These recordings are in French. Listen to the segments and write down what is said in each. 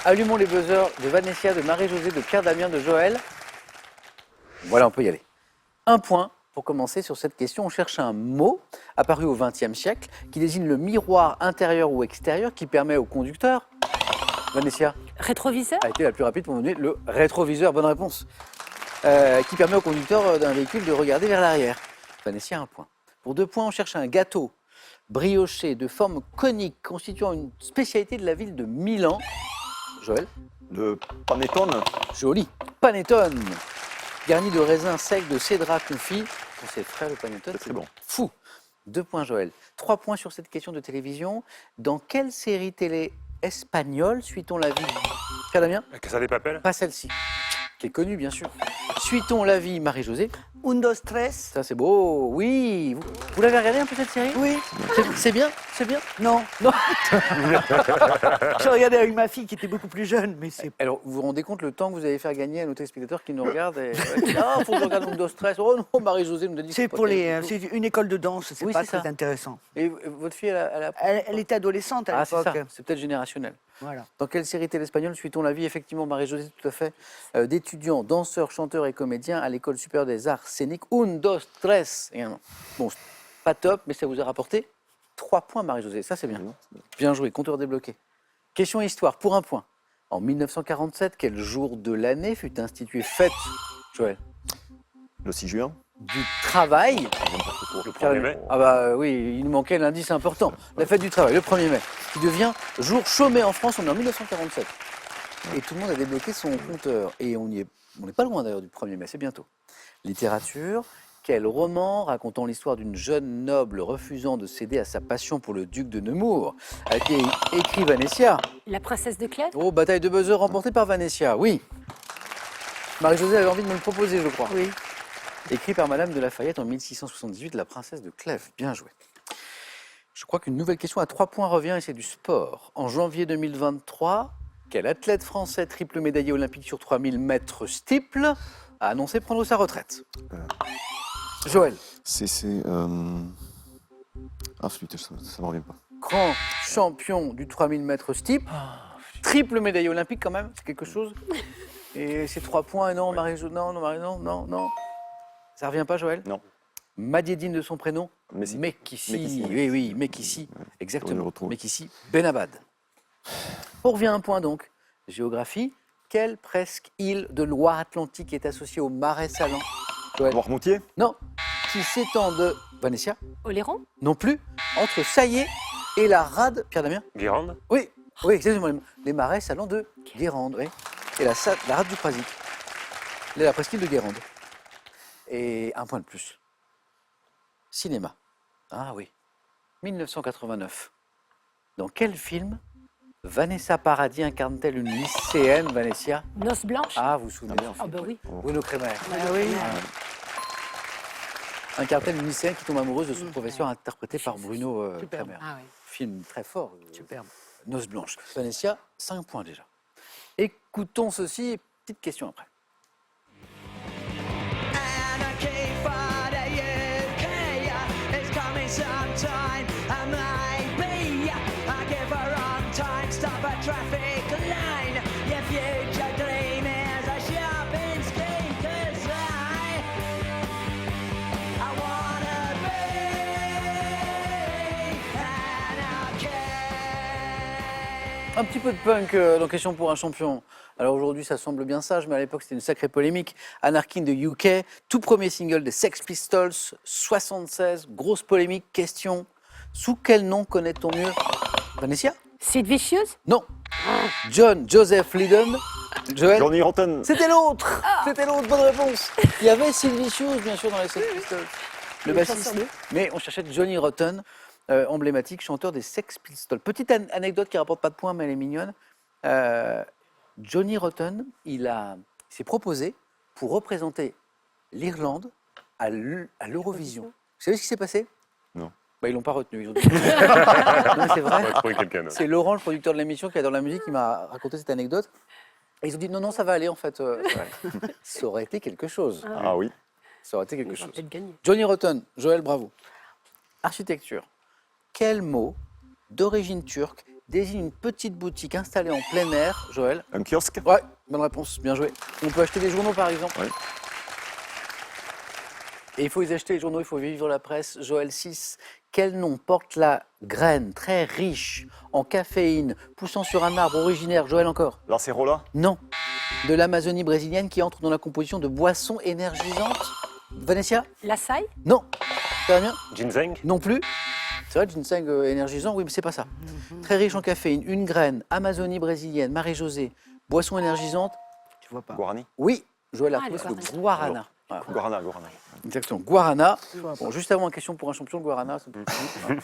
Allumons les buzzers de Vanessa, de Marie-Josée, de Pierre-Damien, de Joël. Voilà, on peut y aller. Un point pour commencer sur cette question. On cherche un mot apparu au XXe siècle qui désigne le miroir intérieur ou extérieur qui permet au conducteur. Vanessa Rétroviseur? a été la plus rapide pour me donner le rétroviseur. Bonne réponse. Qui permet au conducteur d'un véhicule de regarder vers l'arrière. Vanessa a un point. Pour 2 points, on cherche un gâteau brioché de forme conique constituant une spécialité de la ville de Milan. Joël? Le panettone. Joli. Panettone. Garni de raisins secs de cédra confit. C'est frais le panettone. C'est très bon. Fou. 2 points Joël. 3 points sur cette question de télévision. Dans quelle série télé espagnole suit-on la vie? Pierre Damien? La Casa de Papel? Pas celle-ci, qui est connue bien sûr. Suit-on la vie Marie-Josée? Un, dos, tres. Ça c'est beau, oui. Vous l'avez regardé un peu cette série? Oui. C'est bien, c'est bien. Non. Non. Je regardais avec ma fille qui était beaucoup plus jeune, mais c'est... Alors vous vous rendez compte le temps que vous allez faire gagner à nos téléspectateurs qui nous regardent et ah, faut que je regarde Mundo Stress. Oh non, Marie-Josée nous a dit que C'est pas pour les... terrible. C'est une école de danse, c'est Oui, pas c'est ça. très intéressant. Et votre fille, elle a... Elle était adolescente à Ah, c'est l'époque. ça, c'est peut-être générationnel. Voilà. Dans quelle série télé espagnole suit-on la vie, effectivement, Marie-Josée, tout à fait, d'étudiants, danseurs, chanteurs et comédiens à l'École supérieure des arts scéniques, un, dos, tres. Également. Bon, pas top, mais ça vous a rapporté 3 points, Marie-Josée. Ça, c'est bien. Bien joué, compteur débloqué. Question histoire, pour 1 point. En 1947, quel jour de l'année fut instituée fête, Joël, Le 6 juin. du travail? Le 1er mai? Ah bah oui, il nous manquait l'indice important. La fête du travail, le 1er mai, qui devient jour chômé en France, on est en 1947. Et tout le monde a débloqué son compteur. Et on n'est pas loin d'ailleurs du 1er mai, c'est bientôt. Littérature, quel roman racontant l'histoire d'une jeune noble refusant de céder à sa passion pour le duc de Nemours a été écrit Vanessa? La princesse de Clèves? Oh, bataille de buzzer remportée par Vanessa, oui. Marie-Josée avait envie de me le proposer, je crois. Oui. Écrit par Madame de Lafayette en 1678, La princesse de Clèves. Bien joué. Je crois qu'une nouvelle question à 3 points revient et c'est du sport. En janvier 2023, quel athlète français triple médaillé olympique sur 3000 mètres steeple a annoncé prendre sa retraite? Joël, Ah, putain, ça me revient pas. grand champion du 3000 mètres steeple, triple médaillé olympique quand même, c'est quelque chose. Et c'est 3 points, et non, Marie-Jo, non. Ça revient pas, Joël? Non. Madiedine de son prénom? Messi. Mekissi. Mekissi. Oui, Mekissi. Ouais. Exactement. On le retrouve. Mekissi Benabad. On revient à un point donc. Géographie. Quelle presqu'île de Loire-Atlantique est associée au Marais Salant? Joël? Noirmoutier. Non. Qui s'étend de Vanessa? Oléron? Non plus. Entre Saillé et la rade. Pierre Damien? Guérande? Oui, exactement. Les Marais Salants de Guérande. Oui. Et la rade du Croisic. La presqu'île de Guérande. Et 1 point de plus. Cinéma. Ah oui. 1989. Dans quel film Vanessa Paradis incarne-t-elle une lycéenne, Vanessa? Noces blanches? Ah, vous vous souvenez bien. Ah bah oui. Bruno Kremer. Ah oui. Incarne-t-elle une lycéenne qui tombe amoureuse de son professeur interprété par Bruno Superbe. Kremer. Ah oui. Film très fort. Superbe. Noces blanches. Vanessa, 5 points déjà. Écoutons ceci, petite question après. Anarchy for the UK is coming sometime. I might be I give a wrong time, stop a traffic line. Your future dream is a shopping scheme, 'cause I wanna be anarchy. Un petit peu de punk dans Question pour un champion. Alors aujourd'hui, ça semble bien sage, mais à l'époque, c'était une sacrée polémique. Anarchy in the UK, tout premier single des Sex Pistols, 76, grosse polémique, question. Sous quel nom connaît-on mieux Vanessa? Sid Vicious? Non. John Joseph Lydon. Joël? Johnny Rotten. C'était l'autre. C'était l'autre, bonne réponse. Il y avait Sid Vicious, bien sûr, dans les Sex Pistols. Le bassiste. Mais on cherchait Johnny Rotten, emblématique chanteur des Sex Pistols. Petite anecdote qui rapporte pas de points, mais elle est mignonne. Johnny Rotten, il s'est proposé pour représenter l'Irlande à l'Eurovision. Vous savez ce qui s'est passé? Non. Bah, ils l'ont pas retenu. Ils ont dit... Non, mais c'est On va vrai. trouver quelqu'un d'autre. C'est Laurent, le producteur de l'émission, qui adore la musique, qui m'a raconté cette anecdote. Et ils ont dit non, ça va aller en fait. Ça aurait été quelque chose. Ah oui. Ça aurait été quelque Il va chose. peut-être gagner. Johnny Rotten, Joël, bravo. Architecture. Quel mot d'origine turque désigne une petite boutique installée en plein air. Joël. Un kiosque. Ouais, bonne réponse, bien joué. On peut acheter des journaux par exemple. Ouais. Et il faut les acheter les journaux, il faut vivre la presse. Joël 6, quel nom porte la graine très riche en caféine, poussant sur un arbre originaire, Joël encore? L'acérola. Non, de l'Amazonie brésilienne qui entre dans la composition de boissons énergisantes. Vanessa? L'açaï? Non. Damien? Ginseng. Non plus. C'est vrai, ginseng énergisant, oui, mais c'est pas ça. Très riche en caféine, une graine, Amazonie brésilienne, Marie-Josée, boisson énergisante. Tu vois pas. Guarani. Oui, Joël a Ah, le trouvé le guarana. guarana. Voilà. Guarana. Exactement, guarana. Bon, juste avant, une question pour un champion, le guarana. Ça peut être cool.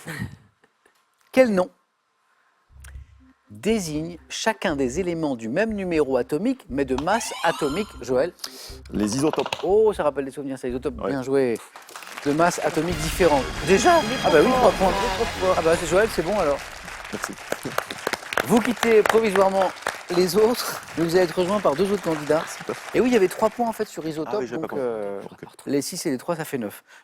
Quel nom désigne chacun des éléments du même numéro atomique, mais de masse atomique, Joël? Les isotopes. Oh, ça rappelle des souvenirs, ça, isotopes, Ouais. bien joué. De masse atomique différente. Déjà? Ah bah oui, 3 points. Ah bah c'est Joël, c'est bon alors. Merci. Vous quittez provisoirement les autres, mais vous allez être rejoint par 2 autres candidats. Et oui, il y avait 3 points en fait sur isotope, Ah oui, j'avais pas donc compris. Ok. les 6 et les 3, ça fait 9.